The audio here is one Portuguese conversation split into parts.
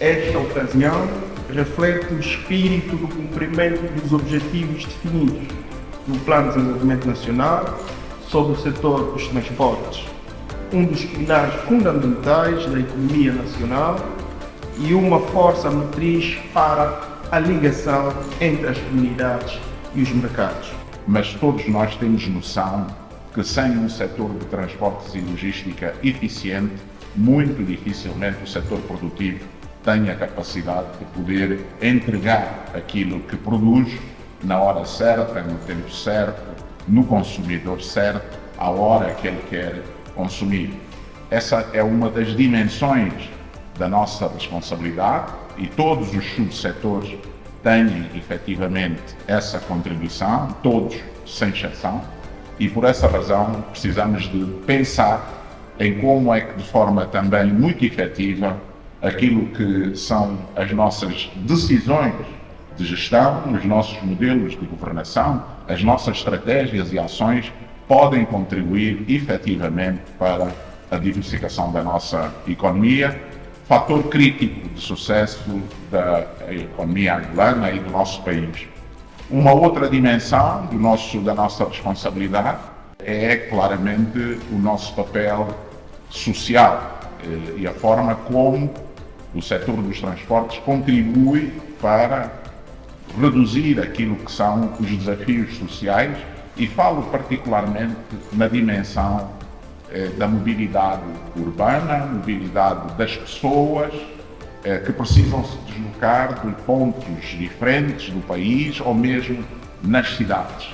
Esta ocasião reflete o espírito do cumprimento dos objetivos definidos no Plano de Desenvolvimento Nacional sobre o setor dos transportes, um dos pilares fundamentais da economia nacional e uma força motriz para a ligação entre as comunidades e os mercados. Mas todos nós temos noção que sem um setor de transportes e logística eficiente, muito dificilmente o setor produtivo tem a capacidade de poder entregar aquilo que produz na hora certa, no tempo certo, no consumidor certo, à hora que ele quer consumir. Essa é uma das dimensões da nossa responsabilidade e todos os subsetores têm efetivamente essa contribuição, todos, sem exceção, e por essa razão precisamos de pensar em como é que de forma também muito efetiva aquilo que são as nossas decisões de gestão, os nossos modelos de governação, as nossas estratégias e ações podem contribuir efetivamente para a diversificação da nossa economia, fator crítico de sucesso da economia angolana e do nosso país. Uma outra dimensão da nossa responsabilidade é claramente o nosso papel social e a forma como o setor dos transportes contribui para reduzir aquilo que são os desafios sociais e falo particularmente na dimensão da mobilidade urbana, mobilidade das pessoas que precisam se deslocar de pontos diferentes do país ou mesmo nas cidades.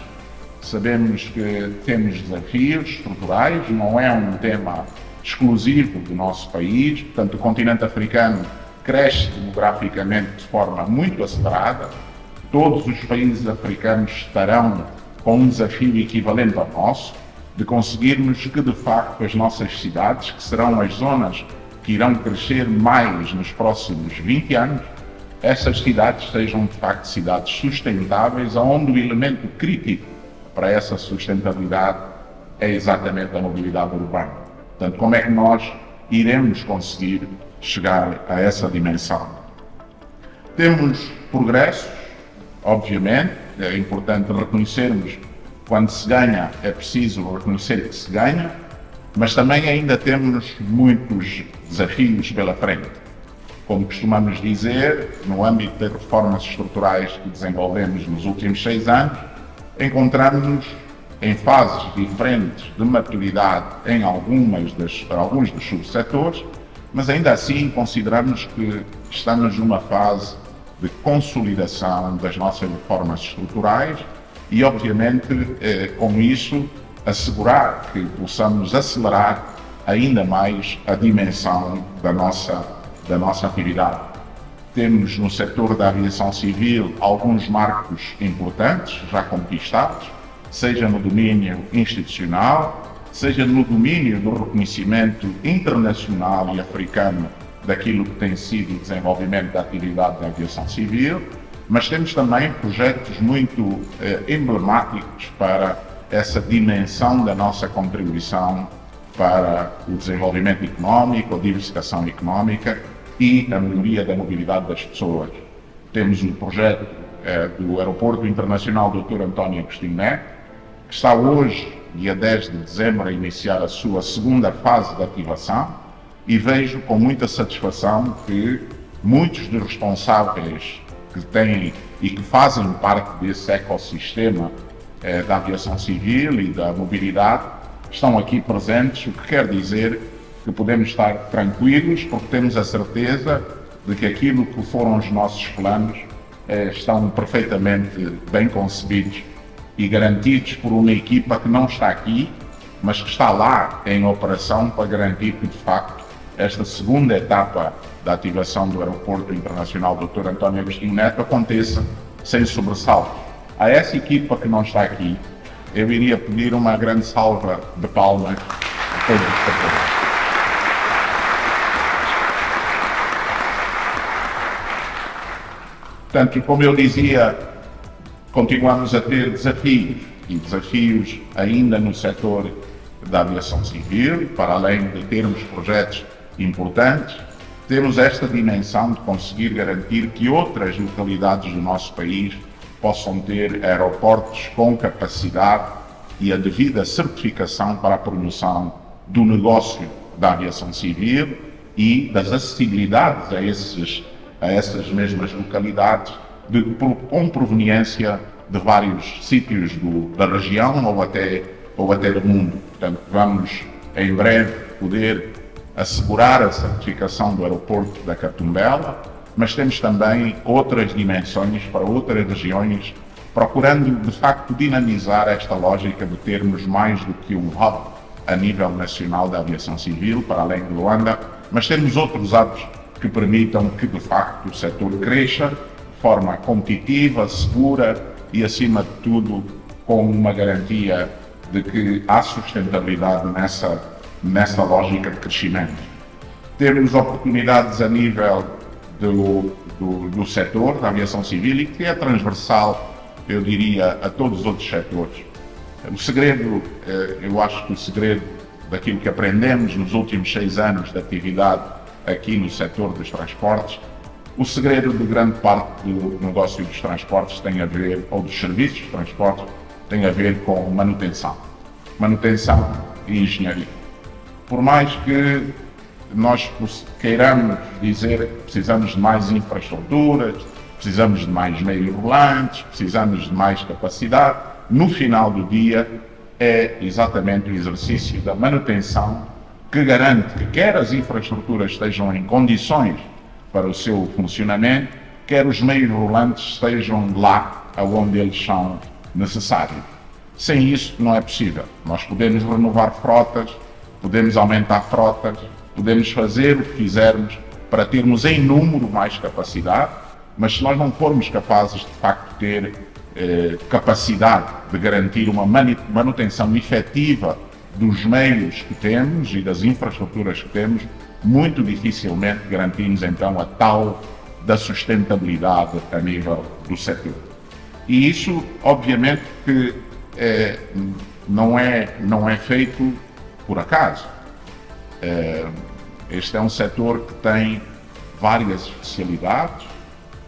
Sabemos que temos desafios estruturais, não é um tema exclusivo do nosso país, portanto o continente africano cresce demograficamente de forma muito acelerada, todos os países africanos estarão com um desafio equivalente ao nosso, de conseguirmos que de facto as nossas cidades, que serão as zonas que irão crescer mais nos próximos 20 anos, essas cidades sejam de facto cidades sustentáveis, onde o elemento crítico para essa sustentabilidade é exatamente a mobilidade urbana. Portanto, como é que nós iremos conseguir chegar a essa dimensão? Temos progressos, obviamente, é importante reconhecermos quando se ganha, é preciso reconhecer que se ganha, mas também ainda temos muitos desafios pela frente. Como costumamos dizer, no âmbito das reformas estruturais que desenvolvemos nos últimos 6 anos, encontramos-nos em fases diferentes de maturidade em alguns dos subsetores, mas ainda assim consideramos que estamos numa fase de consolidação das nossas reformas estruturais e, obviamente, com isso, assegurar que possamos acelerar ainda mais a dimensão da nossa atividade. Temos no setor da aviação civil alguns marcos importantes já conquistados, seja no domínio institucional, seja no domínio do reconhecimento internacional e africano daquilo que tem sido o desenvolvimento da atividade da aviação civil, mas temos também projetos muito emblemáticos para essa dimensão da nossa contribuição para o desenvolvimento económico, a diversificação económica e a melhoria da mobilidade das pessoas. Temos o projeto do Aeroporto Internacional Dr. António Agostinho Neto, que está hoje, dia 10 de dezembro, a iniciar a sua segunda fase de ativação, e vejo com muita satisfação que muitos dos responsáveis que têm e que fazem parte desse ecossistema da aviação civil e da mobilidade estão aqui presentes, o que quer dizer que podemos estar tranquilos porque temos a certeza de que aquilo que foram os nossos planos estão perfeitamente bem concebidos e garantidos por uma equipa que não está aqui, mas que está lá em operação para garantir que, de facto, esta segunda etapa da ativação do Aeroporto Internacional Dr. António Agostinho Neto aconteça sem sobressaltos. A essa equipa que não está aqui, eu iria pedir uma grande salva de palmas a todos os participantes. Portanto, como eu dizia, continuamos a ter desafios, e desafios ainda no setor da aviação civil, para além de termos projetos importantes, temos esta dimensão de conseguir garantir que outras localidades do nosso país possam ter aeroportos com capacidade e a devida certificação para a promoção do negócio da aviação civil e das acessibilidades a essas mesmas localidades com proveniência de vários sítios da região ou até do mundo. Portanto, vamos em breve poder assegurar a certificação do aeroporto da Catumbela, mas temos também outras dimensões para outras regiões, procurando de facto dinamizar esta lógica de termos mais do que um hub a nível nacional da aviação civil, para além de Luanda, mas temos outros hubs que permitam que de facto o setor cresça de forma competitiva, segura e acima de tudo com uma garantia de que há sustentabilidade nessa lógica de crescimento. Temos oportunidades a nível do setor da aviação civil e que é transversal, eu diria, a todos os outros setores. O segredo, eu acho que o segredo daquilo que aprendemos nos últimos 6 anos de atividade aqui no setor dos transportes, o segredo de grande parte do negócio dos transportes tem a ver, ou dos serviços de transporte, tem a ver com manutenção e engenharia. Por mais que nós queiramos dizer que precisamos de mais infraestruturas, precisamos de mais meios rolantes, precisamos de mais capacidade, no final do dia é exatamente o exercício da manutenção que garante que quer as infraestruturas estejam em condições para o seu funcionamento, quer os meios rolantes estejam lá onde eles são necessários. Sem isso não é possível. Nós podemos renovar frotas, podemos aumentar frotas, podemos fazer o que quisermos para termos em número mais capacidade, mas se nós não formos capazes de facto ter capacidade de garantir uma manutenção efetiva dos meios que temos e das infraestruturas que temos, muito dificilmente garantimos então a tal da sustentabilidade a nível do setor. E isso, obviamente, que não é feito por acaso. Este é um setor que tem várias especialidades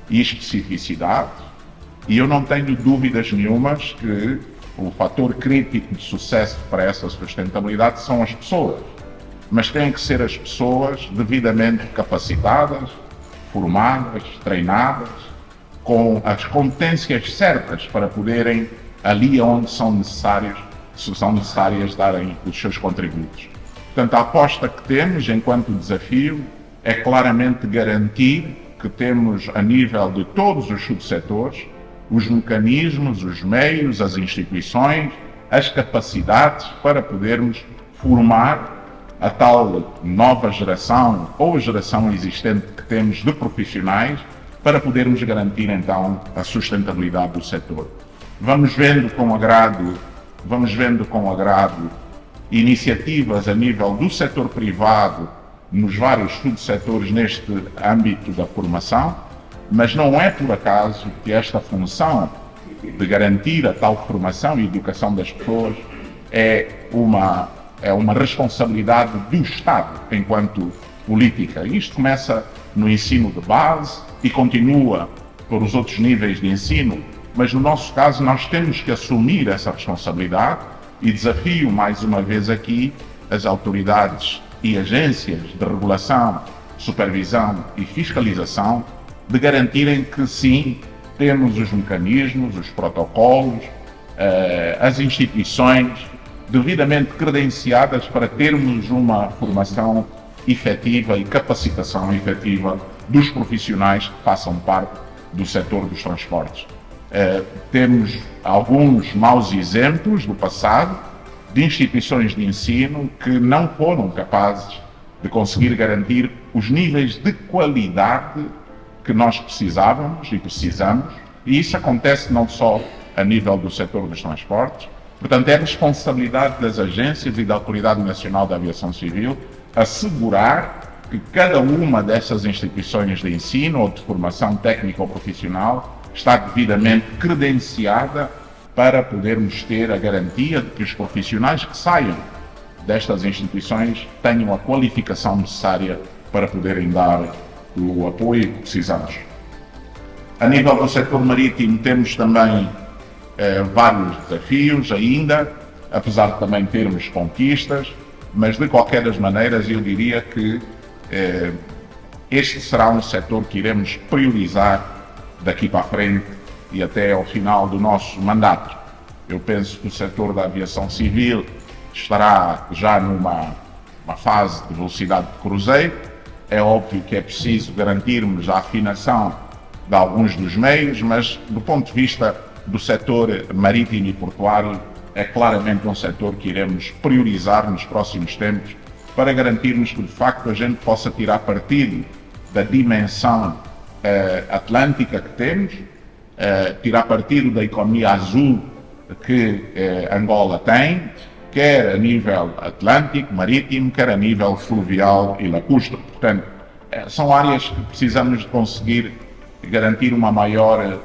e especificidades, e eu não tenho dúvidas nenhumas que o fator crítico de sucesso para essa sustentabilidade são as pessoas. Mas têm que ser as pessoas devidamente capacitadas, formadas, treinadas, com as competências certas para poderem, ali onde são necessárias, darem os seus contributos. Portanto, a aposta que temos enquanto desafio é claramente garantir que temos, a nível de todos os subsetores, os mecanismos, os meios, as instituições, as capacidades para podermos formar a tal nova geração ou a geração existente que temos de profissionais para podermos garantir então a sustentabilidade do setor. Vamos vendo com agrado iniciativas a nível do setor privado nos vários subsetores neste âmbito da formação, mas não é por acaso que esta função de garantir a tal formação e educação das pessoas é uma responsabilidade do Estado enquanto política. Isto começa no ensino de base e continua por os outros níveis de ensino, mas no nosso caso nós temos que assumir essa responsabilidade e desafio mais uma vez aqui as autoridades e agências de regulação, supervisão e fiscalização de garantirem que sim, temos os mecanismos, os protocolos, as instituições devidamente credenciadas para termos uma formação efetiva e capacitação efetiva dos profissionais que façam parte do setor dos transportes. Temos alguns maus exemplos do passado de instituições de ensino que não foram capazes de conseguir garantir os níveis de qualidade que nós precisávamos e precisamos, e isso acontece não só a nível do setor dos transportes. Portanto, é responsabilidade das agências e da Autoridade Nacional da Aviação Civil assegurar que cada uma dessas instituições de ensino ou de formação técnica ou profissional está devidamente credenciada para podermos ter a garantia de que os profissionais que saiam destas instituições tenham a qualificação necessária para poderem dar o apoio que precisamos. A nível do setor marítimo temos também vários desafios ainda, apesar de também termos conquistas, mas de qualquer das maneiras eu diria que este será um setor que iremos priorizar daqui para a frente e até ao final do nosso mandato. Eu penso que o setor da aviação civil estará já numa fase de velocidade de cruzeiro. É óbvio que é preciso garantirmos a afinação de alguns dos meios, mas do ponto de vista do setor marítimo e portuário, é claramente um setor que iremos priorizar nos próximos tempos para garantirmos que, de facto, a gente possa tirar partido da dimensão atlântica que temos, tirar partido da economia azul que Angola tem, quer a nível atlântico, marítimo, quer a nível fluvial e lacustre. Portanto, são áreas que precisamos de conseguir garantir uma maior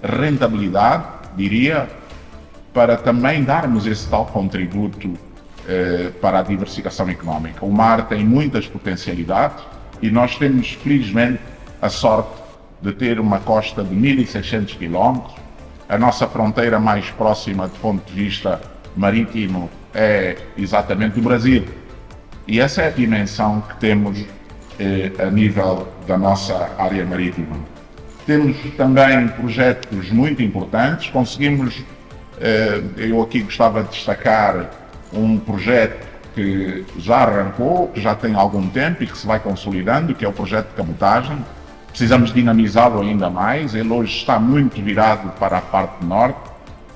rentabilidade, diria, para também darmos esse tal contributo para a diversificação económica. O mar tem muitas potencialidades e nós temos, felizmente, a sorte de ter uma costa de 1.600 km. A nossa fronteira mais próxima, do ponto de vista marítimo, é exatamente o Brasil. E essa é a dimensão que temos a nível da nossa área marítima. Temos também projetos muito importantes. Conseguimos, eu aqui gostava de destacar um projeto que já arrancou, que já tem algum tempo e que se vai consolidando, que é o projeto de cabotagem. Precisamos dinamizá-lo ainda mais. Ele hoje está muito virado para a parte norte,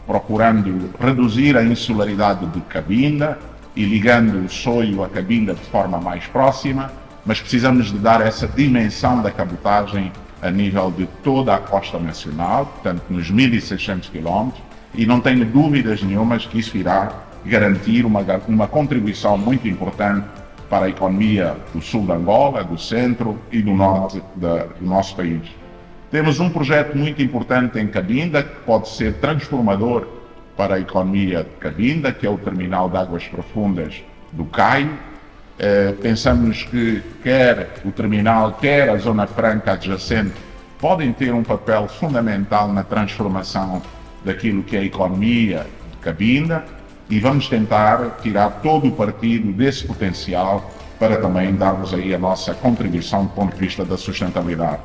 procurando reduzir a insularidade de Cabinda e ligando o Soio a Cabinda de forma mais próxima, mas precisamos de dar essa dimensão da cabotagem a nível de toda a costa nacional, portanto nos 1.600 km, e não tenho dúvidas nenhumas que isso irá garantir uma contribuição muito importante para a economia do sul de Angola, do centro e do norte do nosso país. Temos um projeto muito importante em Cabinda que pode ser transformador para a economia de Cabinda, que é o terminal de águas profundas do Caio. Pensamos que quer o terminal, quer a Zona Franca adjacente podem ter um papel fundamental na transformação daquilo que é a economia de Cabinda e vamos tentar tirar todo o partido desse potencial para também darmos aí a nossa contribuição do ponto de vista da sustentabilidade.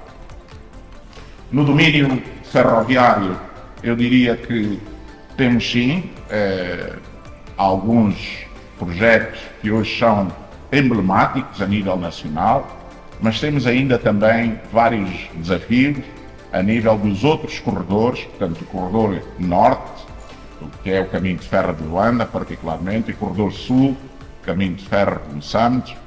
No domínio ferroviário, eu diria que temos sim alguns projetos que hoje são emblemáticos a nível nacional, mas temos ainda também vários desafios a nível dos outros corredores, portanto o corredor norte, que é o caminho de ferro de Luanda particularmente, e o corredor sul, caminho de ferro de Moçambique,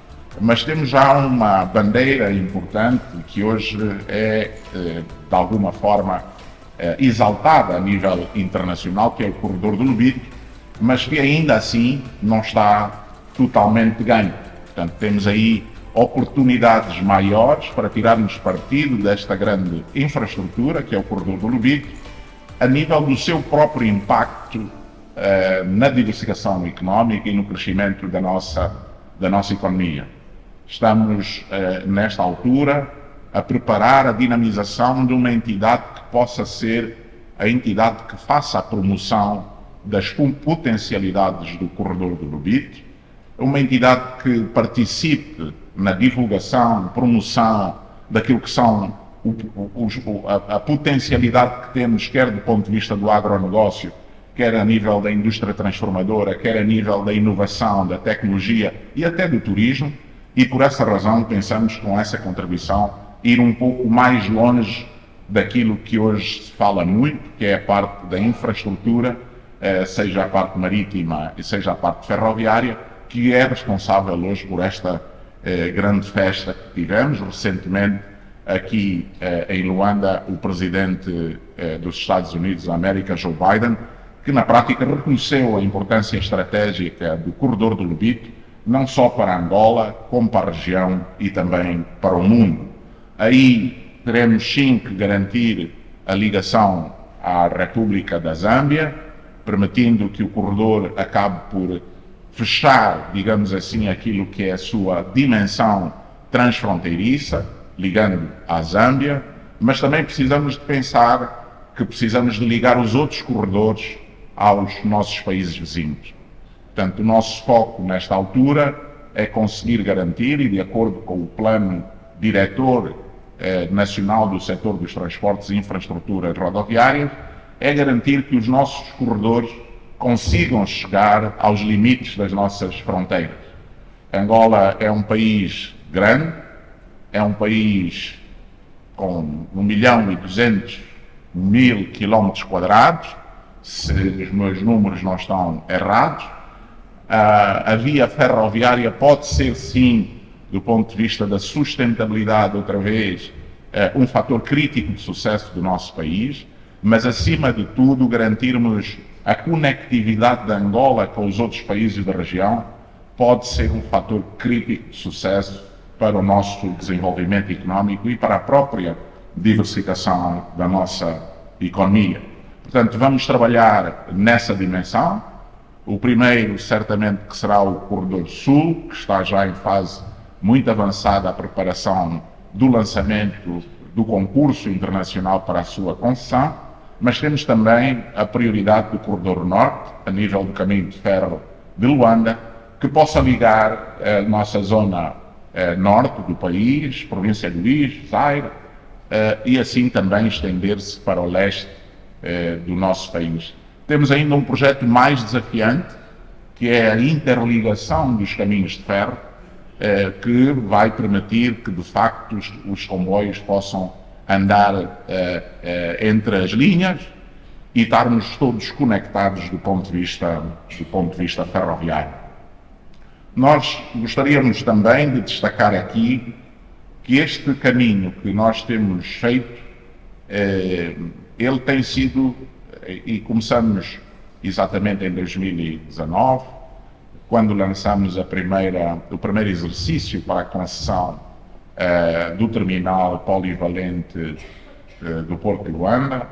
mas temos já uma bandeira importante que hoje é de alguma forma exaltada a nível internacional, que é o corredor do Lubito, mas que ainda assim não está totalmente ganho. Portanto, temos aí oportunidades maiores para tirarmos partido desta grande infraestrutura, que é o corredor do Lubito, a nível do seu próprio impacto na diversificação económica e no crescimento da nossa economia. Estamos, nesta altura, a preparar a dinamização de uma entidade que possa ser a entidade que faça a promoção das potencialidades do corredor do Lubito, uma entidade que participe na divulgação, promoção daquilo que são a potencialidade que temos, quer do ponto de vista do agronegócio, quer a nível da indústria transformadora, quer a nível da inovação, da tecnologia e até do turismo, e por essa razão pensamos com essa contribuição ir um pouco mais longe daquilo que hoje se fala muito, que é a parte da infraestrutura, seja a parte marítima e seja a parte ferroviária, que é responsável hoje por esta grande festa que tivemos recentemente aqui em Luanda, o presidente dos Estados Unidos da América, Joe Biden, que na prática reconheceu a importância estratégica do corredor do Lubito, não só para Angola, como para a região e também para o mundo. Aí teremos sim que garantir a ligação à República da Zâmbia, permitindo que o corredor acabe por fechar, digamos assim, aquilo que é a sua dimensão transfronteiriça, ligando à Zâmbia, mas também precisamos de pensar que precisamos de ligar os outros corredores aos nossos países vizinhos. Portanto, o nosso foco nesta altura é conseguir garantir, e de acordo com o plano diretor nacional do setor dos transportes e infraestruturas rodoviárias, é garantir que os nossos corredores consigam chegar aos limites das nossas fronteiras. Angola é um país grande, é um país com 1.200.000 km², se os meus números não estão errados. A via ferroviária pode ser, sim, do ponto de vista da sustentabilidade, outra vez, um fator crítico de sucesso do nosso país, mas, acima de tudo, garantirmos a conectividade da Angola com os outros países da região pode ser um fator crítico de sucesso para o nosso desenvolvimento económico e para a própria diversificação da nossa economia. Portanto, vamos trabalhar nessa dimensão. O primeiro, certamente, que será o Corredor Sul, que está já em fase muito avançada a preparação do lançamento do concurso internacional para a sua concessão, mas temos também a prioridade do Corredor Norte, a nível do caminho de ferro de Luanda, que possa ligar a nossa zona norte do país, província de Luís, Zaire, e assim também estender-se para o leste do nosso país. Temos ainda um projeto mais desafiante, que é a interligação dos caminhos de ferro, que vai permitir que, de facto, os comboios possam andar entre as linhas e estarmos todos conectados do ponto de vista ferroviário. Nós gostaríamos também de destacar aqui que este caminho que nós temos feito, ele tem sido, e começamos exatamente em 2019, quando lançamos o primeiro exercício para a concessão do terminal polivalente do Porto de Luanda.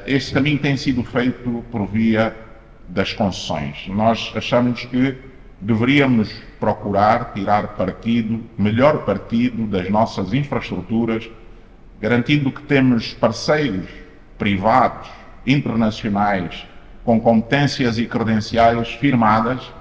Este caminho tem sido feito por via das concessões. Nós achamos que deveríamos procurar tirar melhor partido das nossas infraestruturas, garantindo que temos parceiros privados, internacionais, com competências e credenciais firmadas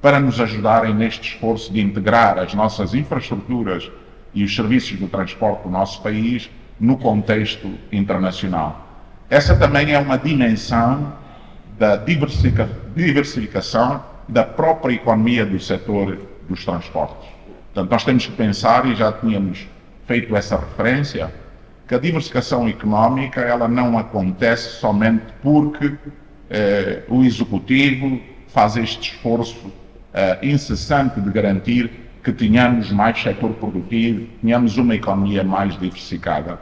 para nos ajudarem neste esforço de integrar as nossas infraestruturas e os serviços de transporte do nosso país no contexto internacional. Essa também é uma dimensão da diversificação da própria economia do setor dos transportes. Portanto, nós temos que pensar, e já tínhamos feito essa referência, que a diversificação económica ela não acontece somente porque o Executivo faz este esforço incessante de garantir que tenhamos mais setor produtivo, tenhamos uma economia mais diversificada.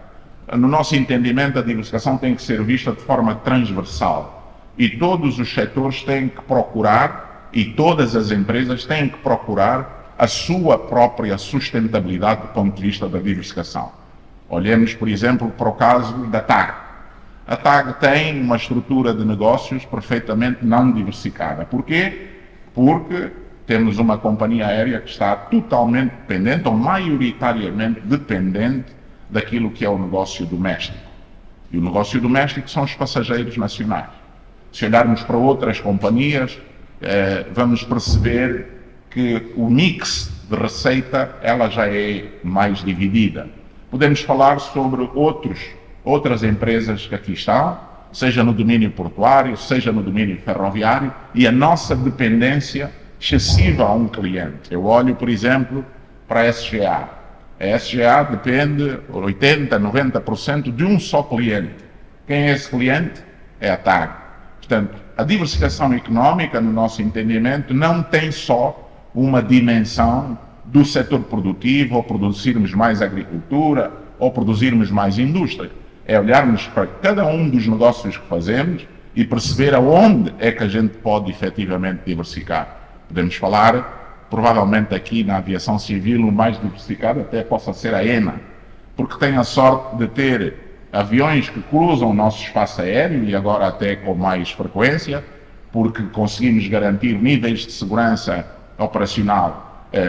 No nosso entendimento, a diversificação tem que ser vista de forma transversal e todos os setores têm que procurar, e todas as empresas têm que procurar a sua própria sustentabilidade do ponto de vista da diversificação. Olhemos, por exemplo, para o caso da TAG. A TAG tem uma estrutura de negócios perfeitamente não diversificada. Porquê? Porque temos uma companhia aérea que está totalmente dependente, ou maioritariamente dependente, daquilo que é o negócio doméstico. E o negócio doméstico são os passageiros nacionais. Se olharmos para outras companhias, vamos perceber que o mix de receita ela já é mais dividida. Podemos falar sobre outras empresas que aqui estão, seja no domínio portuário, seja no domínio ferroviário, e a nossa dependência excessiva a um cliente. Eu olho, por exemplo, para a SGA. A SGA depende, 80%, 90% de um só cliente. Quem é esse cliente? É a TAG. Portanto, a diversificação económica, no nosso entendimento, não tem só uma dimensão do setor produtivo, ou produzirmos mais agricultura, ou produzirmos mais indústria. É olharmos para cada um dos negócios que fazemos e perceber aonde é que a gente pode efetivamente diversificar. Podemos falar, provavelmente aqui na aviação civil, o mais diversificado até possa ser a ENA, porque tem a sorte de ter aviões que cruzam o nosso espaço aéreo, e agora até com mais frequência, porque conseguimos garantir níveis de segurança operacional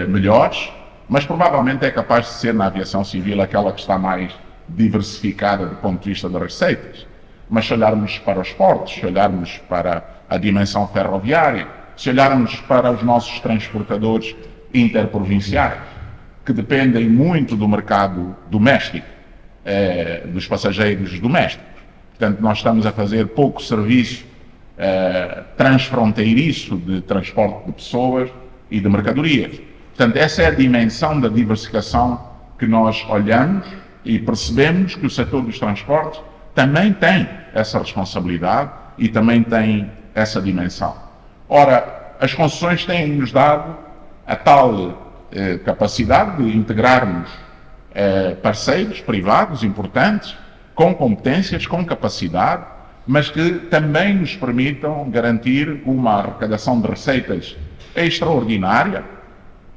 melhores, mas provavelmente é capaz de ser na aviação civil aquela que está mais diversificada do ponto de vista das receitas. Mas se olharmos para os portos, se olharmos para a dimensão ferroviária, se olharmos para os nossos transportadores interprovinciais, que dependem muito do mercado doméstico, dos passageiros domésticos. Portanto, nós estamos a fazer pouco serviço transfronteiriço de transporte de pessoas e de mercadorias. Portanto, essa é a dimensão da diversificação que nós olhamos e percebemos que o setor dos transportes também tem essa responsabilidade e também tem essa dimensão. Ora, as concessões têm-nos dado a tal capacidade de integrarmos parceiros privados importantes, com competências, com capacidade, mas que também nos permitam garantir uma arrecadação de receitas extraordinária,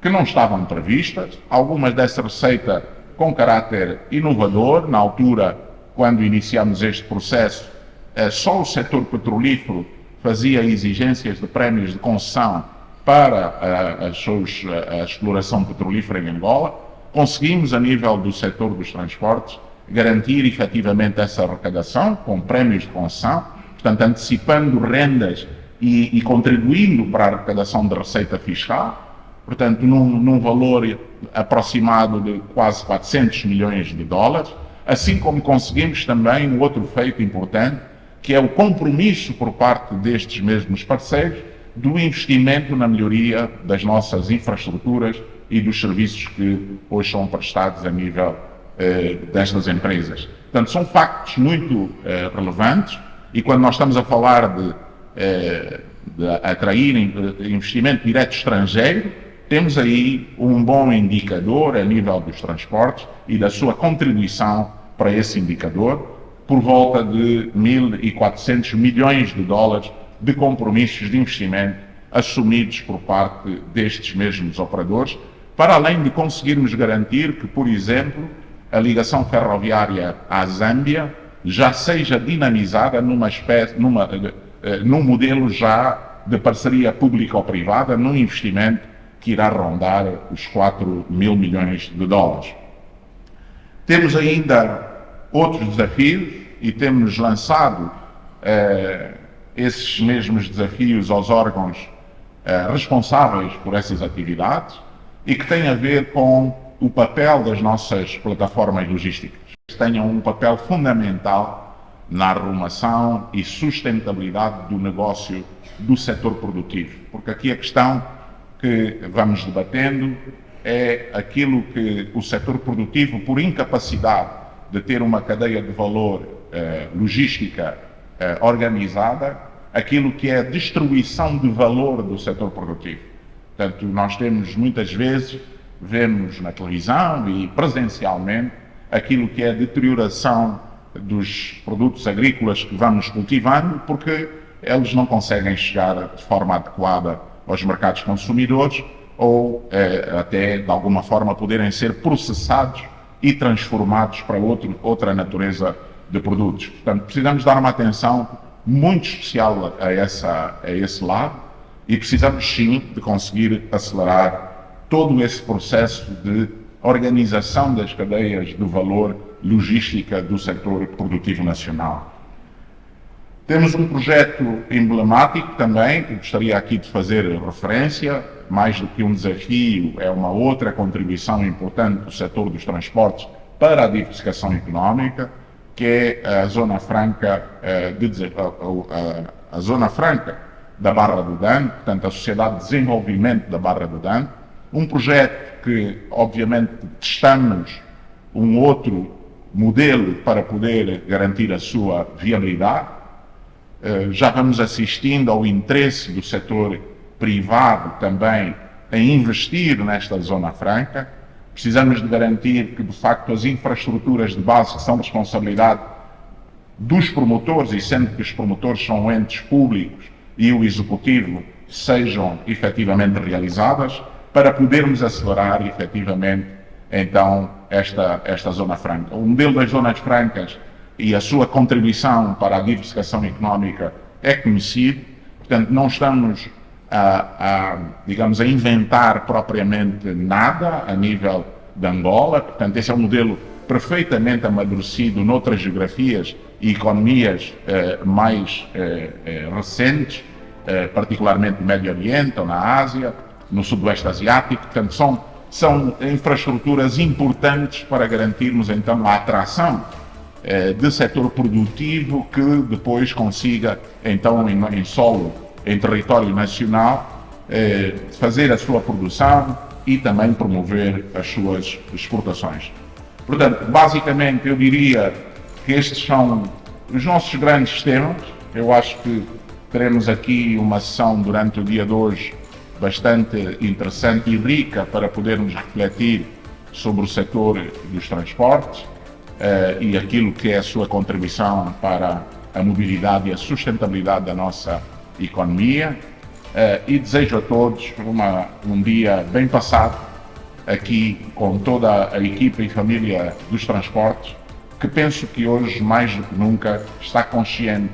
que não estavam previstas, algumas dessa receita com caráter inovador. Na altura, quando iniciamos este processo, só o setor petrolífero fazia exigências de prémios de concessão para a exploração petrolífera em Angola. Conseguimos, a nível do setor dos transportes, garantir efetivamente essa arrecadação com prémios de concessão, portanto, antecipando rendas e contribuindo para a arrecadação de receita fiscal, portanto, num valor aproximado de quase 400 milhões de dólares, assim como conseguimos também um outro feito importante, que é o compromisso por parte destes mesmos parceiros do investimento na melhoria das nossas infraestruturas e dos serviços que hoje são prestados a nível destas empresas. Portanto, são factos muito relevantes, e quando nós estamos a falar de atrair investimento direto estrangeiro, temos aí um bom indicador a nível dos transportes e da sua contribuição para esse indicador, por volta de 1.400 milhões de dólares de compromissos de investimento assumidos por parte destes mesmos operadores, para além de conseguirmos garantir que, por exemplo, a ligação ferroviária à Zâmbia já seja dinamizada num modelo já de parceria público-privada, num investimento que irá rondar os 4 mil milhões de dólares. Temos ainda outros desafios e temos lançado esses mesmos desafios aos órgãos responsáveis por essas atividades e que têm a ver com o papel das nossas plataformas logísticas. Tenham um papel fundamental na arrumação e sustentabilidade do negócio do setor produtivo, porque aqui a questão que vamos debatendo é aquilo que o setor produtivo, por incapacidade de ter uma cadeia de valor logística organizada, aquilo que é a distribuição de valor do setor produtivo. Portanto, nós temos muitas vezes, vemos na televisão e presencialmente, aquilo que é a deterioração dos produtos agrícolas que vamos cultivando, porque eles não conseguem chegar de forma adequada aos mercados consumidores ou até, de alguma forma, poderem ser processados e transformados para outra natureza de produtos. Portanto, precisamos dar uma atenção muito especial a esse lado e precisamos, sim, de conseguir acelerar todo esse processo de organização das cadeias de valor logística do setor produtivo nacional. Temos um projeto emblemático também, que gostaria aqui de fazer referência, mais do que um desafio, é uma outra contribuição importante do setor dos transportes para a diversificação económica, que é a Zona Franca, a Zona Franca da Barra do Dante, portanto a Sociedade de Desenvolvimento da Barra do Dante, um projeto que, obviamente, testamos um outro modelo para poder garantir a sua viabilidade. Já vamos assistindo ao interesse do setor privado também em investir nesta Zona Franca. Precisamos de garantir que, de facto, as infraestruturas de base que são responsabilidade dos promotores, e sendo que os promotores são entes públicos e o executivo, sejam efetivamente realizadas, para podermos acelerar efetivamente então esta Zona Franca. O modelo das Zonas Francas e a sua contribuição para a diversificação económica é conhecido, portanto não estamos digamos, a inventar propriamente nada a nível de Angola. Portanto, esse é um modelo perfeitamente amadurecido noutras geografias e economias mais recentes, particularmente no Médio Oriente ou na Ásia, no Sudoeste Asiático. Portanto, são infraestruturas importantes para garantirmos então a atração de setor produtivo que depois consiga então em território nacional fazer a sua produção e também promover as suas exportações. Portanto, basicamente eu diria que estes são os nossos grandes temas. Eu acho que teremos aqui uma sessão durante o dia de hoje bastante interessante e rica para podermos refletir sobre o setor dos transportes e aquilo que é a sua contribuição para a mobilidade e a sustentabilidade da nossa economia. E desejo a todos um dia bem passado aqui com toda a equipa e família dos transportes, que penso que hoje mais do que nunca está consciente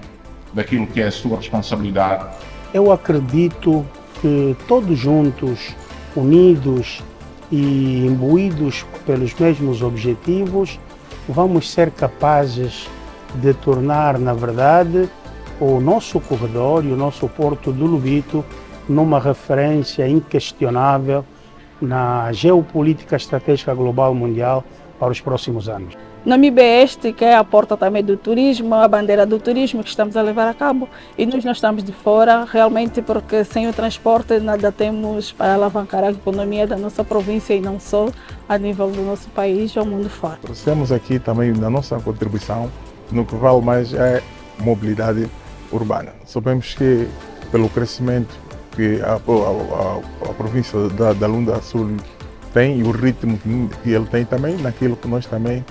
daquilo que é a sua responsabilidade. Eu acredito que todos juntos, unidos e imbuídos pelos mesmos objetivos, vamos ser capazes de tornar, na verdade, o nosso corredor e o nosso porto do Lobito numa referência inquestionável na geopolítica estratégica global mundial para os próximos anos. Namíbia é este, que é a porta também do turismo, a bandeira do turismo que estamos a levar a cabo, e nós não estamos de fora realmente, porque sem o transporte nada temos para alavancar a economia da nossa província e não só a nível do nosso país ou mundo fora. Trouxemos aqui também a nossa contribuição no que vale mais é mobilidade urbana. Sabemos que pelo crescimento que a província da Lunda Sul tem e o ritmo que ele tem também, naquilo que nós também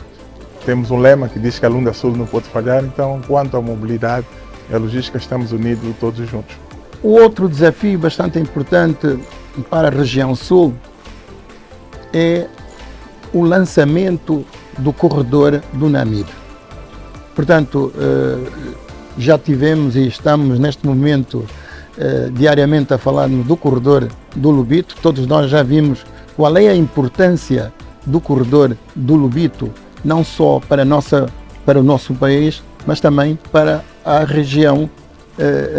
temos um lema que diz que a Lunda Sul não pode falhar. Então, quanto à mobilidade e à logística, estamos unidos todos juntos. O outro desafio bastante importante para a região sul é o lançamento do corredor do Namibe. Portanto, já tivemos e estamos neste momento diariamente a falar do corredor do Lobito. Todos nós já vimos qual é a importância do corredor do Lobito, não só para o nosso país, mas também para a região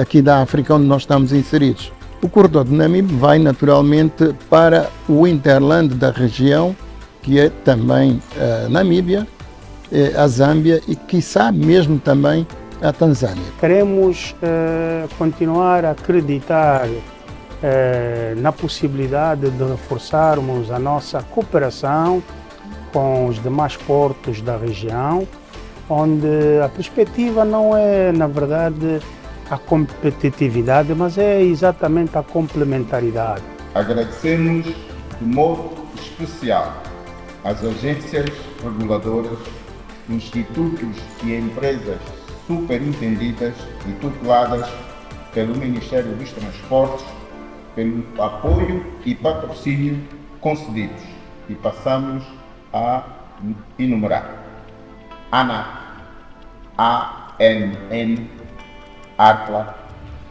aqui da África onde nós estamos inseridos. O corredor do Namibe vai naturalmente para o hinterland da região, que é também a Namíbia, a Zâmbia e, quiçá, mesmo também a Tanzânia. Queremos continuar a acreditar na possibilidade de reforçarmos a nossa cooperação com os demais portos da região, onde a perspectiva não é, na verdade, a competitividade, mas é exatamente a complementaridade. Agradecemos de modo especial às agências reguladoras, institutos e empresas superintendidas e tuteladas pelo Ministério dos Transportes pelo apoio e patrocínio concedidos, e passamos a enumerar: ANAC, ANN, ARCLA,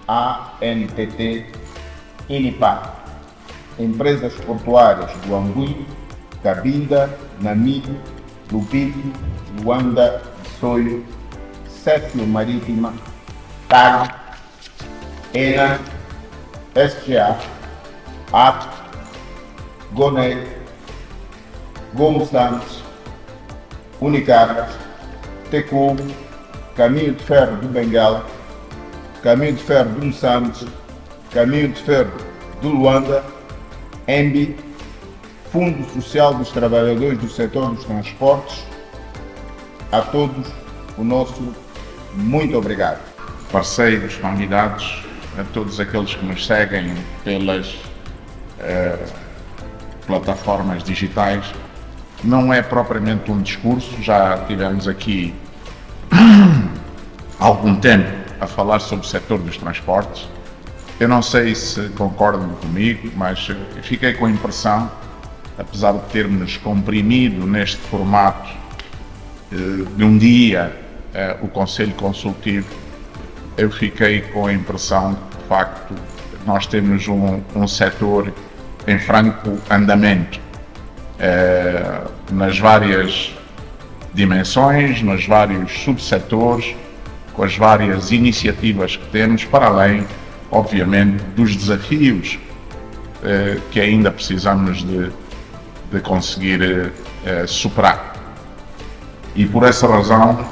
ANTT, INIPA, Empresas Portuárias do Angui, Cabinda, Namibe, Lubito, Luanda, Soio, Céfio Marítima, TAG, ENA, SGA, AP, GONEI, Gomes Santos, Unicargas, TECO, Caminho de Ferro do Bengala, Caminho de Ferro do Moçambique, Caminho de Ferro do Luanda, ENBI, Fundo Social dos Trabalhadores do Setor dos Transportes. A todos o nosso muito obrigado. Parceiros, convidados, a todos aqueles que nos seguem pelas plataformas digitais. Não é propriamente um discurso, já tivemos aqui algum tempo a falar sobre o setor dos transportes. Eu não sei se concordam comigo, mas fiquei com a impressão, apesar de termos comprimido neste formato de um dia o Conselho Consultivo, eu fiquei com a impressão, de facto, nós temos um setor em franco andamento, nas várias dimensões, nos vários subsetores, com as várias iniciativas que temos, para além, obviamente, dos desafios que ainda precisamos de conseguir superar. E por essa razão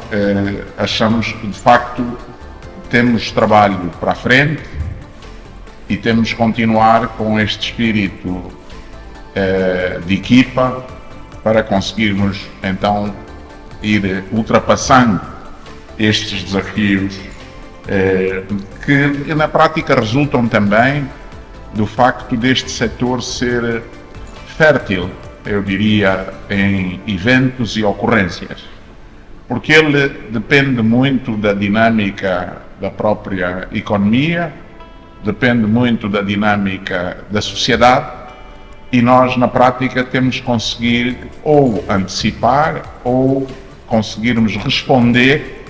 achamos que, de facto, temos trabalho para a frente e temos que continuar com este espírito de equipa para conseguirmos, então, ir ultrapassando estes desafios que, na prática, resultam também do facto deste setor ser fértil, eu diria, em eventos e ocorrências, porque ele depende muito da dinâmica da própria economia, depende muito da dinâmica da sociedade, e nós, na prática, temos que conseguir ou antecipar ou conseguirmos responder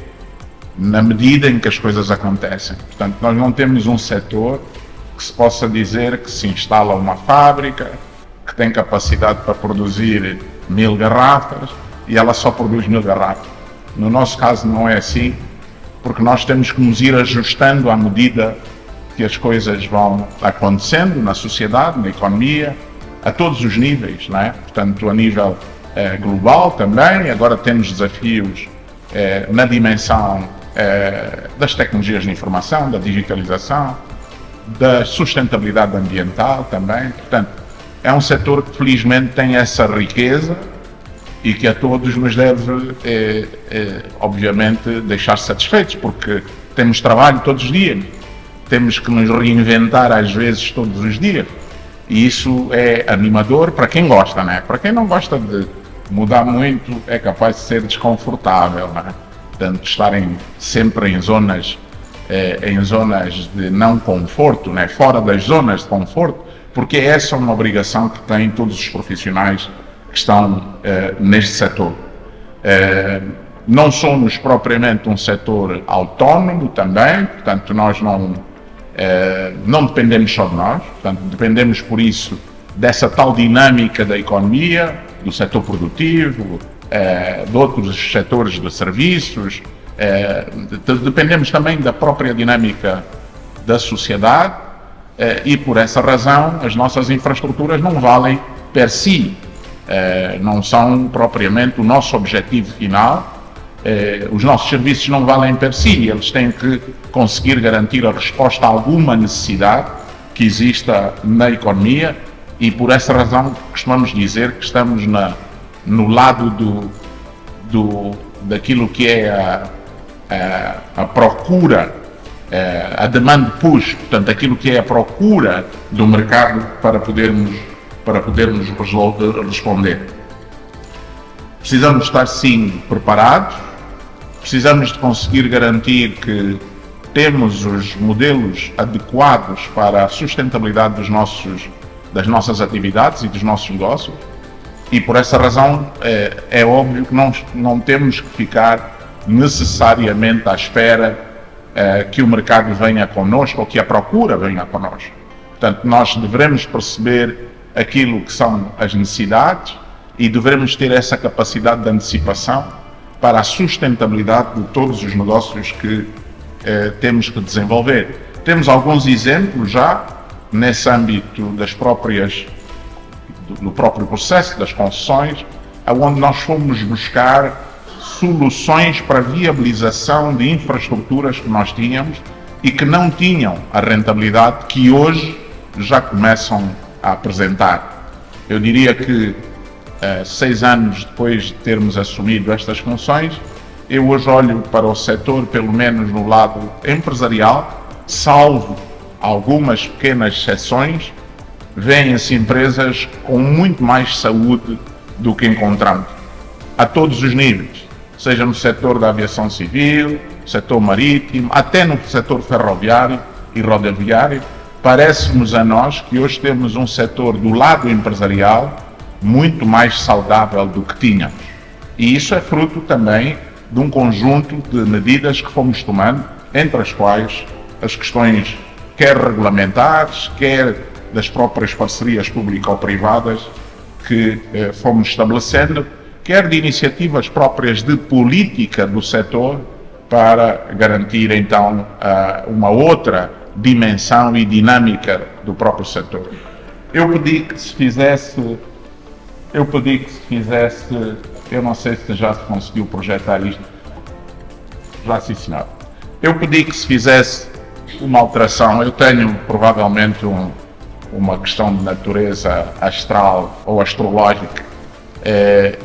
na medida em que as coisas acontecem. Portanto, nós não temos um setor que se possa dizer que se instala uma fábrica, que tem capacidade para produzir 1000 garrafas e ela só produz 1000 garrafas. No nosso caso não é assim, porque nós temos que nos ir ajustando à medida que as coisas vão acontecendo na sociedade, na economia, a todos os níveis, não é? Portanto, a nível global também. Agora temos desafios na dimensão das tecnologias de informação, da digitalização, da sustentabilidade ambiental também. Portanto, é um setor que felizmente tem essa riqueza e que a todos nos deve, obviamente, deixar satisfeitos, porque temos trabalho todos os dias, temos que nos reinventar às vezes todos os dias, e isso é animador para quem gosta, né? Para quem não gosta de mudar muito, é capaz de ser desconfortável, né? Portanto, estarem sempre em zonas de não conforto, né? Fora das zonas de conforto, porque essa é uma obrigação que têm todos os profissionais que estão neste setor. Não somos propriamente um setor autónomo também, portanto nós não dependemos só de nós, portanto dependemos por isso dessa tal dinâmica da economia, do setor produtivo, de outros setores de serviços, dependemos também da própria dinâmica da sociedade, e por essa razão as nossas infraestruturas não valem per si, não são propriamente o nosso objetivo final. Os nossos serviços não valem per si, eles têm que conseguir garantir a resposta a alguma necessidade que exista na economia, e por essa razão costumamos dizer que estamos no lado daquilo que é a procura, a demand push, portanto aquilo que é a procura do mercado para podermos responder. Precisamos estar sim preparados, precisamos de conseguir garantir que temos os modelos adequados para a sustentabilidade das nossas atividades e dos nossos negócios, e por essa razão é óbvio que não temos que ficar necessariamente à espera que o mercado venha connosco ou que a procura venha connosco. Portanto, nós devemos perceber aquilo que são as necessidades e devemos ter essa capacidade de antecipação para a sustentabilidade de todos os negócios que temos que desenvolver. Temos alguns exemplos já nesse âmbito do próprio processo das concessões, onde nós fomos buscar soluções para a viabilização de infraestruturas que nós tínhamos e que não tinham a rentabilidade que hoje já começam a apresentar. Eu diria que 6 anos depois de termos assumido estas funções, eu hoje olho para o setor, pelo menos no lado empresarial, salvo algumas pequenas exceções, vêm-se empresas com muito mais saúde do que encontramos, a todos os níveis, seja no setor da aviação civil, setor marítimo, até no setor ferroviário e rodoviário. Parece-nos a nós que hoje temos um setor do lado empresarial muito mais saudável do que tínhamos. E isso é fruto também de um conjunto de medidas que fomos tomando, entre as quais as questões quer regulamentares, quer das próprias parcerias público-privadas que fomos estabelecendo, quer de iniciativas próprias de política do setor para garantir então uma outra dimensão e dinâmica do próprio setor. Eu pedi que se fizesse, eu não sei se já se conseguiu projetar isto, já sim senhor. Eu pedi que se fizesse uma alteração, eu tenho provavelmente uma questão de natureza astral ou astrológica,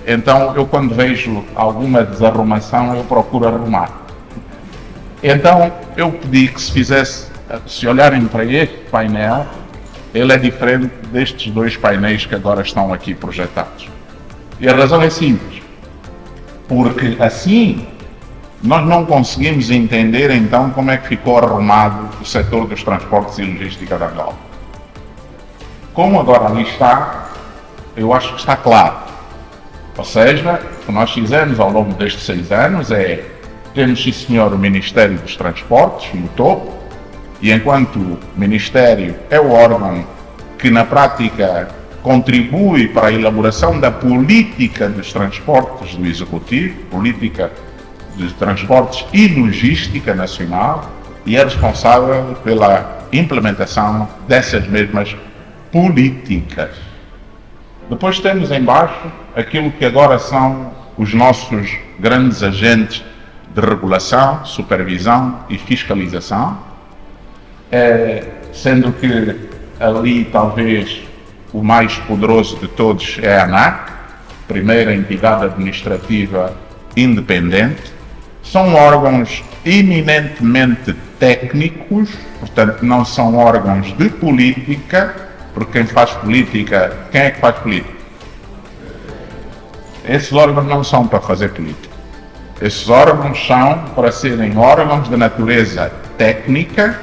então eu quando vejo alguma desarrumação eu procuro arrumar. Então eu pedi que se fizesse, se olharem para este painel, ele é diferente destes dois painéis que agora estão aqui projetados. E a razão é simples, porque assim nós não conseguimos entender então como é que ficou arrumado o setor dos transportes e logística da Angola. Como agora ali está, eu acho que está claro. Ou seja, o que nós fizemos ao longo destes 6 anos temos, sim senhor, o Ministério dos Transportes no topo, e enquanto o Ministério é o órgão que na prática contribui para a elaboração da política dos transportes do Executivo, política de transportes e logística nacional, e é responsável pela implementação dessas mesmas políticas. Depois temos em baixo aquilo que agora são os nossos grandes agentes de regulação, supervisão e fiscalização, sendo que ali talvez o mais poderoso de todos é a ANAC, primeira entidade administrativa independente. São órgãos eminentemente técnicos, portanto não são órgãos de política, porque quem faz política, quem é que faz política? Esses órgãos não são para fazer política. Esses órgãos são para serem órgãos de natureza técnica,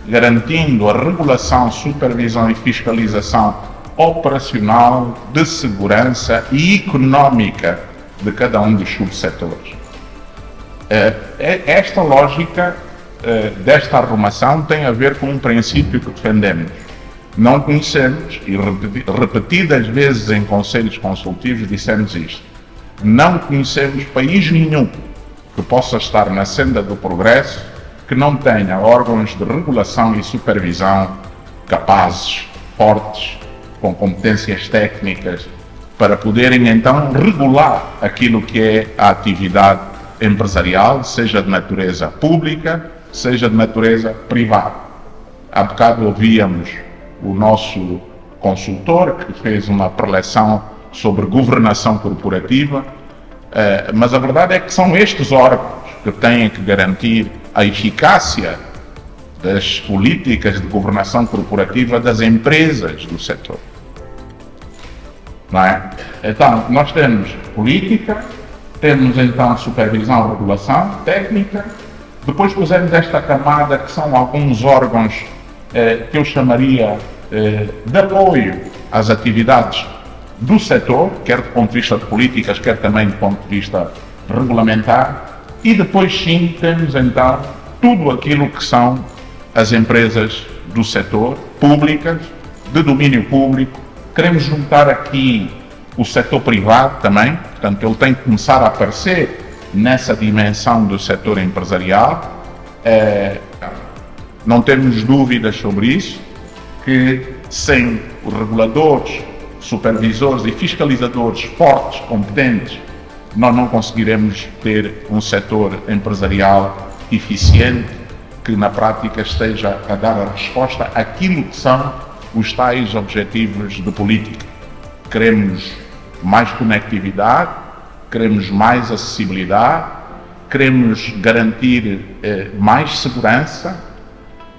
garantindo a regulação, supervisão e fiscalização operacional, de segurança e económica de cada um dos subsetores. Esta lógica desta arrumação tem a ver com um princípio que defendemos. Não conhecemos, e repetidas vezes em conselhos consultivos dissemos isto, não conhecemos país nenhum que possa estar na senda do progresso que não tenha órgãos de regulação e supervisão capazes, fortes, com competências técnicas, para poderem então regular aquilo que é a atividade empresarial, seja de natureza pública, seja de natureza privada. Há bocado ouvíamos o nosso consultor, que fez uma preleção sobre governação corporativa, mas a verdade é que são estes órgãos que têm que garantir a eficácia das políticas de governação corporativa das empresas do setor. Não é? Então, nós temos política, temos então supervisão, regulação, técnica, depois pusemos esta camada que são alguns órgãos que eu chamaria de apoio às atividades do setor, quer do ponto de vista de políticas, quer também do ponto de vista regulamentar, e depois sim temos então tudo aquilo que são as empresas do setor, públicas, de domínio público. Queremos juntar aqui o setor privado também, portanto ele tem que começar a aparecer nessa dimensão do setor empresarial. Não temos dúvidas sobre isso, que sem os reguladores, supervisores e fiscalizadores fortes, competentes, nós não conseguiremos ter um setor empresarial eficiente que na prática esteja a dar a resposta àquilo que são os tais objetivos de política. Queremos mais conectividade, queremos mais acessibilidade, queremos garantir mais segurança,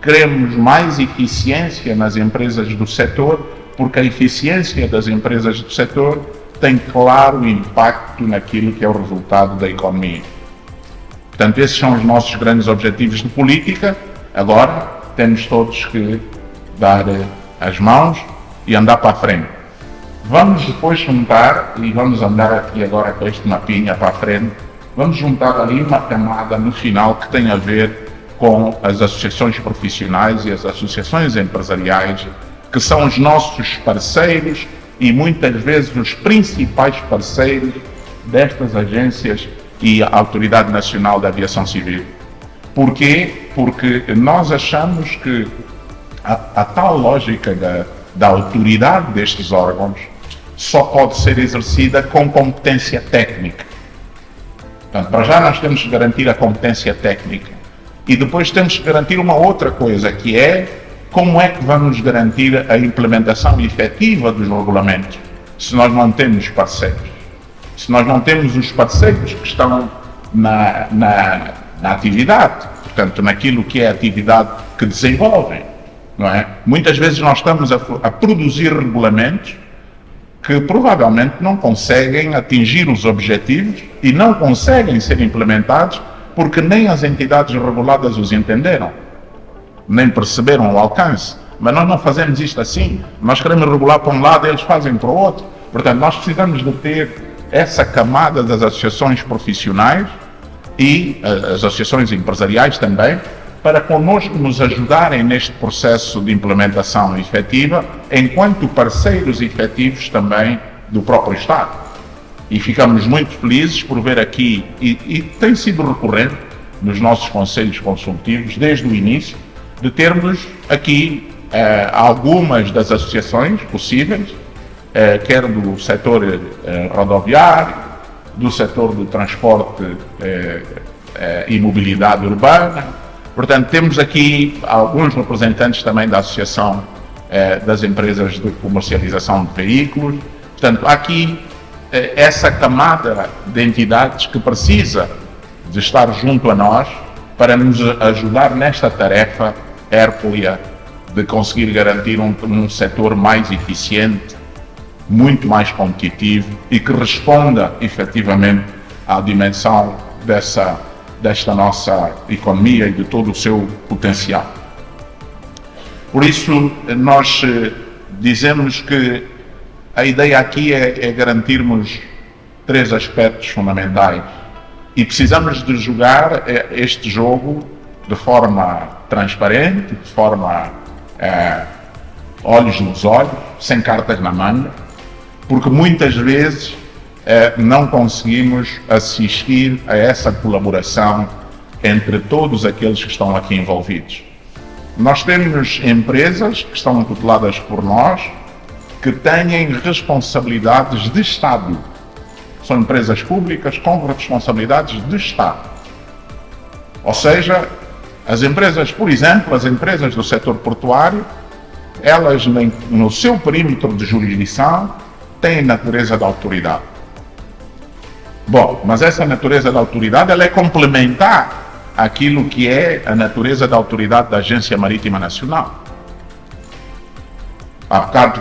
queremos mais eficiência nas empresas do setor, porque a eficiência das empresas do setor tem claro impacto naquilo que é o resultado da economia. Portanto, esses são os nossos grandes objetivos de política. Agora, temos todos que dar as mãos e andar para a frente. Vamos depois juntar, e vamos andar aqui agora com este mapinha para a frente, vamos juntar ali uma camada no final que tem a ver com as associações profissionais e as associações empresariais, que são os nossos parceiros e muitas vezes os principais parceiros destas agências e a Autoridade Nacional da Aviação Civil. Porquê? Porque nós achamos que a tal lógica da autoridade destes órgãos só pode ser exercida com competência técnica. Portanto, para já nós temos que garantir a competência técnica e depois temos que garantir uma outra coisa, que é como é que vamos garantir a implementação efetiva dos regulamentos se nós não temos parceiros. Se nós não temos os parceiros que estão na atividade, portanto, naquilo que é a atividade que desenvolvem, não é? Muitas vezes nós estamos a produzir regulamentos que provavelmente não conseguem atingir os objetivos e não conseguem ser implementados porque nem as entidades reguladas os entenderam, nem perceberam o alcance. Mas nós não fazemos isto assim. Nós queremos regular para um lado, eles fazem para o outro. Portanto, nós precisamos de ter essa camada das associações profissionais e as associações empresariais também, para connosco nos ajudarem neste processo de implementação efetiva, enquanto parceiros efetivos também do próprio Estado. E ficamos muito felizes por ver aqui, e tem sido recorrente nos nossos conselhos consultivos, desde o início, de termos aqui algumas das associações possíveis, quer do setor rodoviário, do setor do transporte e mobilidade urbana. Portanto, temos aqui alguns representantes também da Associação das Empresas de Comercialização de Veículos. Portanto, há aqui essa camada de entidades que precisa de estar junto a nós para nos ajudar nesta tarefa hércula de conseguir garantir um setor mais eficiente, muito mais competitivo e que responda efetivamente à dimensão desta nossa economia e de todo o seu potencial. Por isso, nós dizemos que a ideia aqui é garantirmos 3 aspectos fundamentais e precisamos de jogar este jogo de forma transparente, de forma olhos nos olhos, sem cartas na manga, porque muitas vezes não conseguimos assistir a essa colaboração entre todos aqueles que estão aqui envolvidos. Nós temos empresas que estão tuteladas por nós, que têm responsabilidades de Estado. São empresas públicas com responsabilidades de Estado. Ou seja, as empresas, por exemplo, as empresas do setor portuário, elas no seu perímetro de jurisdição têm natureza de autoridade. Bom, mas essa natureza da autoridade ela é complementar àquilo que é a natureza da autoridade da Agência Marítima Nacional. Há bocado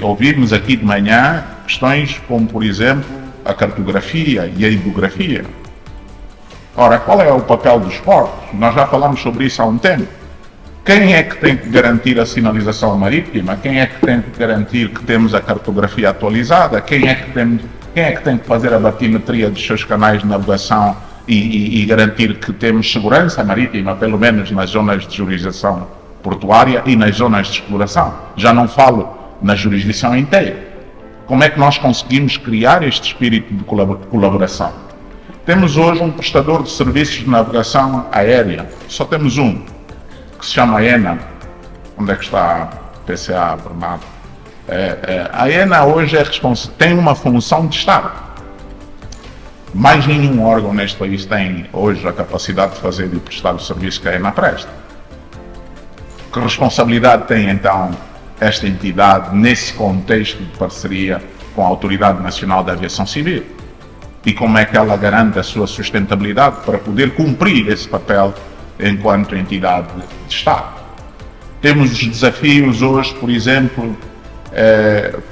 ouvimos aqui de manhã questões como, por exemplo, a cartografia e a hidrografia. Ora, qual é o papel dos portos? Nós já falamos sobre isso há um tempo. Quem é que tem que garantir a sinalização marítima? Quem é que tem que garantir que temos a cartografia atualizada? Quem é que tem que fazer a batimetria dos seus canais de navegação e garantir que temos segurança marítima, pelo menos nas zonas de jurisdição portuária e nas zonas de exploração? Já não falo na jurisdição inteira. Como é que nós conseguimos criar este espírito de colaboração? Temos hoje um prestador de serviços de navegação aérea, só temos um, que se chama ENA. Onde é que está a PCA, Bernardo? A ENA hoje tem uma função de Estado. Mais nenhum órgão neste país tem hoje a capacidade de fazer e prestar o serviço que a ENA presta. Que responsabilidade tem então esta entidade nesse contexto de parceria com a Autoridade Nacional da Aviação Civil? E como é que ela garante a sua sustentabilidade para poder cumprir esse papel enquanto entidade de Estado? Temos os desafios hoje, por exemplo,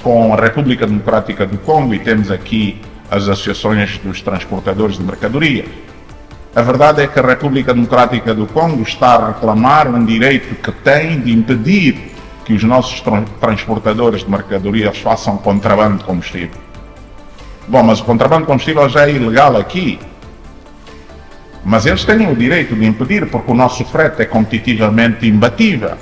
com a República Democrática do Congo, e temos aqui as associações dos transportadores de mercadoria. A verdade é que a República Democrática do Congo está a reclamar um direito que tem de impedir que os nossos transportadores de mercadorias façam contrabando de combustível. Bom, mas o contrabando de combustível já é ilegal aqui. Mas eles têm o direito de impedir, porque o nosso frete é competitivamente imbatível.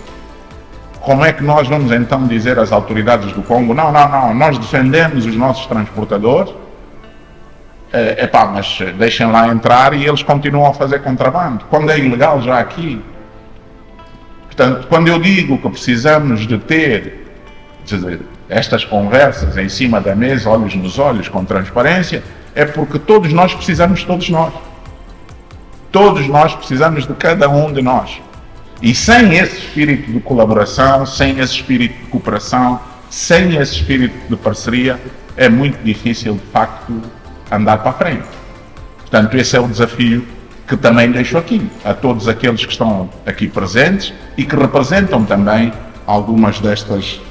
Como é que nós vamos então dizer às autoridades do Congo, não, nós defendemos os nossos transportadores, mas deixem lá entrar e eles continuam a fazer contrabando, quando é ilegal já aqui. Portanto, quando eu digo que precisamos de ter estas conversas em cima da mesa, olhos nos olhos, com transparência, é porque todos nós precisamos de todos nós. Todos nós precisamos de cada um de nós. E sem esse espírito de colaboração, sem esse espírito de cooperação, sem esse espírito de parceria, é muito difícil, de facto, andar para a frente. Portanto, esse é o desafio que também deixo aqui, a todos aqueles que estão aqui presentes e que representam também algumas destas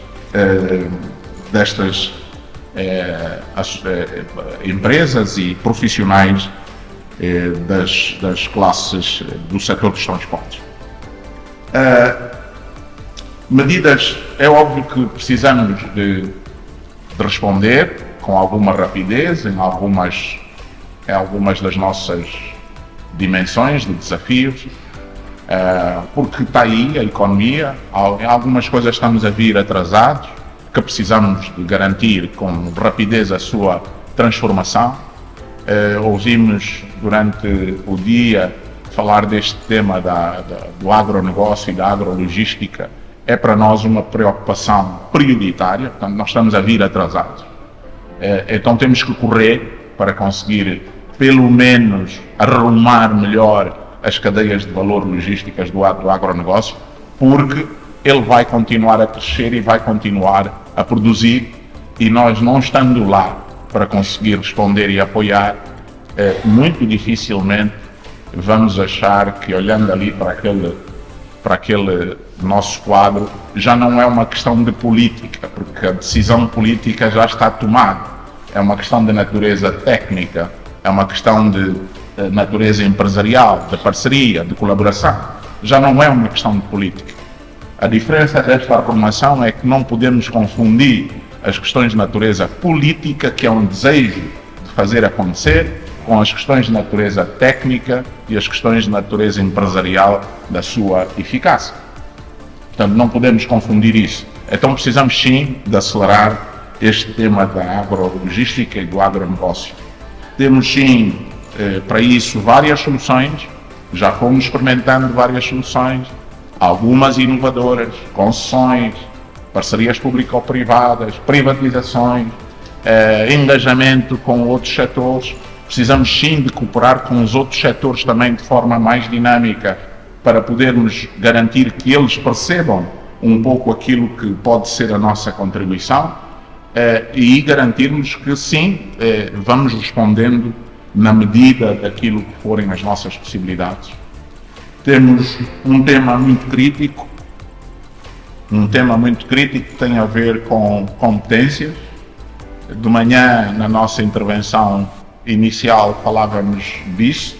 empresas e profissionais das classes do setor dos transportes. Medidas, é óbvio que precisamos de responder com alguma rapidez em algumas das nossas dimensões de desafios, porque está aí a economia, em algumas coisas estamos a vir atrasados, que precisamos de garantir com rapidez a sua transformação. Ouvimos durante o dia falar deste tema do agronegócio e da agrologística. É para nós uma preocupação prioritária, portanto nós estamos a vir atrasados. Então temos que correr para conseguir pelo menos arrumar melhor as cadeias de valor logísticas do agronegócio, porque ele vai continuar a crescer e vai continuar a produzir, e nós não estando lá para conseguir responder e apoiar, muito dificilmente vamos achar que, olhando ali para aquele nosso quadro, já não é uma questão de política, porque a decisão política já está tomada. É uma questão de natureza técnica, é uma questão de natureza empresarial, de parceria, de colaboração. Já não é uma questão de política. A diferença desta arrumação é que não podemos confundir as questões de natureza política, que é um desejo de fazer acontecer, com as questões de natureza técnica e as questões de natureza empresarial da sua eficácia. Portanto, não podemos confundir isso. Então precisamos sim de acelerar este tema da agrologística e do agronegócio. Temos sim para isso várias soluções, já fomos experimentando várias soluções, algumas inovadoras, concessões, parcerias público-privadas, privatizações, engajamento com outros setores. Precisamos sim de cooperar com os outros setores também de forma mais dinâmica, para podermos garantir que eles percebam um pouco aquilo que pode ser a nossa contribuição, e garantirmos que sim, vamos respondendo na medida daquilo que forem as nossas possibilidades. Temos um tema muito crítico que tem a ver com competências. De manhã, na nossa intervenção inicial, falávamos disso.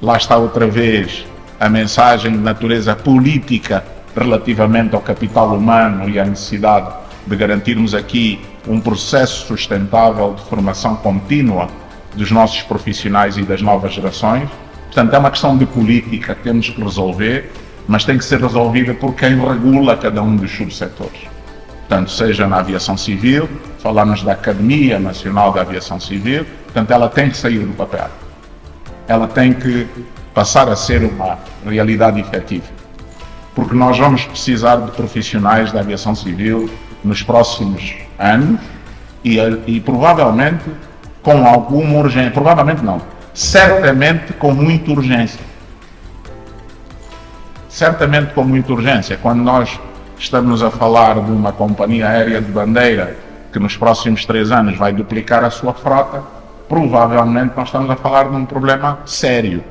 Lá está outra vez a mensagem de natureza política relativamente ao capital humano e à necessidade de garantirmos aqui um processo sustentável de formação contínua dos nossos profissionais e das novas gerações. Portanto, é uma questão de política que temos que resolver, mas tem que ser resolvida por quem regula cada um dos subsetores. Portanto, seja na aviação civil, falamos da Academia Nacional da Aviação Civil, portanto, ela tem que sair do papel. Ela tem que passar a ser uma realidade efetiva, porque nós vamos precisar de profissionais da aviação civil nos próximos anos e provavelmente com alguma urgência, provavelmente não, certamente com muita urgência. Certamente com muita urgência. Quando nós estamos a falar de uma companhia aérea de bandeira que nos próximos 3 anos vai duplicar a sua frota, provavelmente nós estamos a falar de um problema sério,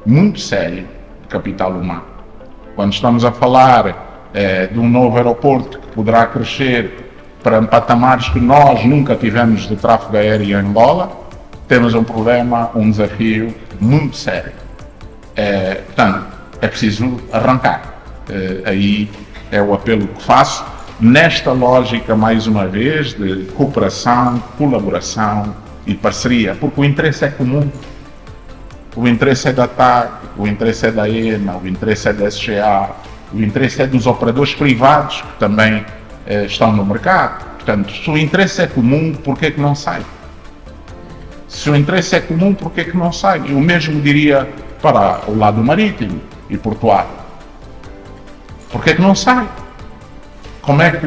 muito sério, de capital humano. Quando estamos a falar de um novo aeroporto que poderá crescer para patamares que nós nunca tivemos de tráfego aéreo em Angola, temos um problema, um desafio muito sério. Portanto, é preciso arrancar. Aí é o apelo que faço, nesta lógica, mais uma vez, de cooperação, colaboração e parceria, porque o interesse é comum. O interesse é da TAG, o interesse é da ENA, o interesse é da SGA, o interesse é dos operadores privados que também estão no mercado. Portanto, se o interesse é comum, por que não sai? Se o interesse é comum, por que não sai? Eu mesmo diria para o lado marítimo e portuário. Por que não sai? Como é que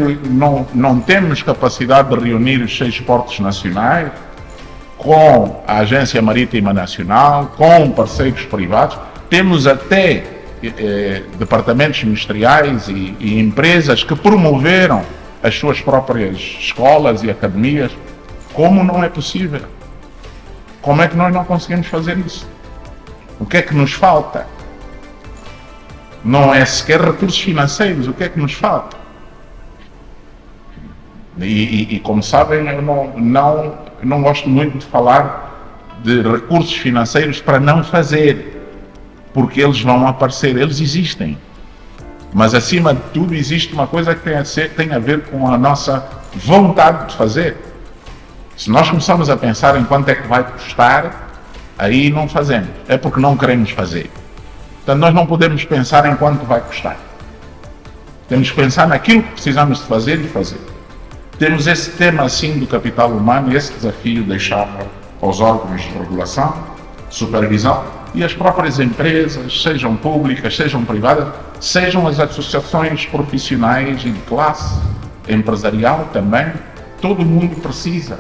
não temos capacidade de reunir os 6 portos nacionais com a Agência Marítima Nacional, com parceiros privados? Temos até departamentos ministeriais e empresas que promoveram as suas próprias escolas e academias. Como não é possível? Como é que nós não conseguimos fazer isso? O que é que nos falta? Não é sequer recursos financeiros, o que é que nos falta? E como sabem, eu não gosto muito de falar de recursos financeiros para não fazer, porque eles vão aparecer, eles existem. Mas acima de tudo existe uma coisa que tem a ver com a nossa vontade de fazer. Se nós começamos a pensar em quanto é que vai custar, aí não fazemos. É porque não queremos fazer. Portanto, nós não podemos pensar em quanto vai custar. Temos que pensar naquilo que precisamos de fazer e fazer. Temos esse tema assim do capital humano, esse desafio de deixar aos órgãos de regulação, supervisão, e as próprias empresas, sejam públicas, sejam privadas, sejam as associações profissionais e de classe empresarial também, todo mundo precisa.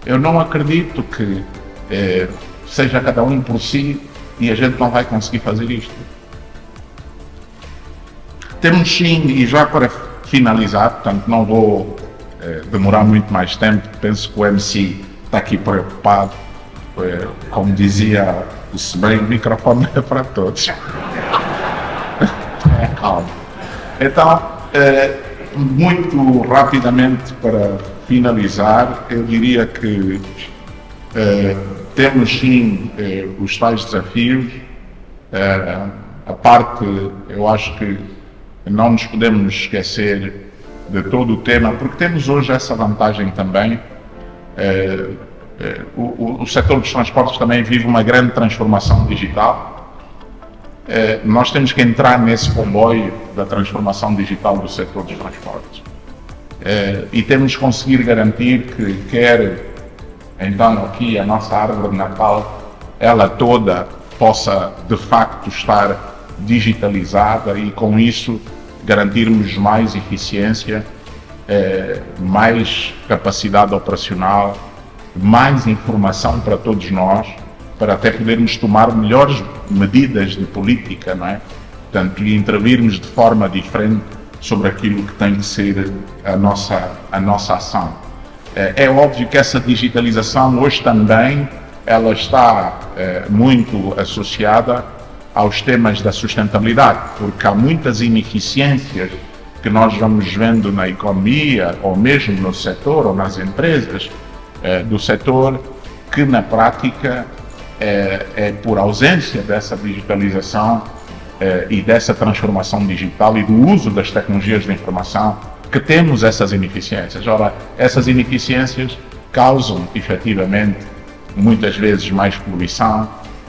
Eu não acredito que seja cada um por si e a gente não vai conseguir fazer isto. Temos sim, e já para finalizar, portanto não vou demorar muito mais tempo, penso que o MC está aqui preocupado, como dizia o Sebem, o microfone é para todos. Calma. Então, muito rapidamente para finalizar, eu diria que temos sim os tais desafios. A parte, eu acho que não nos podemos esquecer de todo o tema, porque temos hoje essa vantagem também. O setor dos transportes também vive uma grande transformação digital. Nós temos que entrar nesse comboio da transformação digital do setor dos transportes. E temos que conseguir garantir que quer, então, aqui a nossa árvore de Natal, ela toda possa de facto estar digitalizada e com isso garantirmos mais eficiência, mais capacidade operacional, mais informação para todos nós, para até podermos tomar melhores medidas de política, não é? Portanto, e intervirmos de forma diferente sobre aquilo que tem que ser a nossa ação. É óbvio que essa digitalização hoje também ela está muito associada aos temas da sustentabilidade, porque há muitas ineficiências que nós vamos vendo na economia, ou mesmo no setor, ou nas empresas do setor, que na prática é por ausência dessa digitalização e dessa transformação digital e do uso das tecnologias de informação que temos essas ineficiências. Ora, essas ineficiências causam, efetivamente, muitas vezes mais poluição,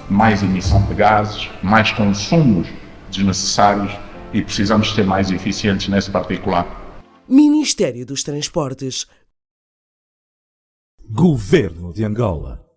mais emissão de gases, mais consumos desnecessários e precisamos ser mais eficientes nesse particular. Ministério dos Transportes. Governo de Angola.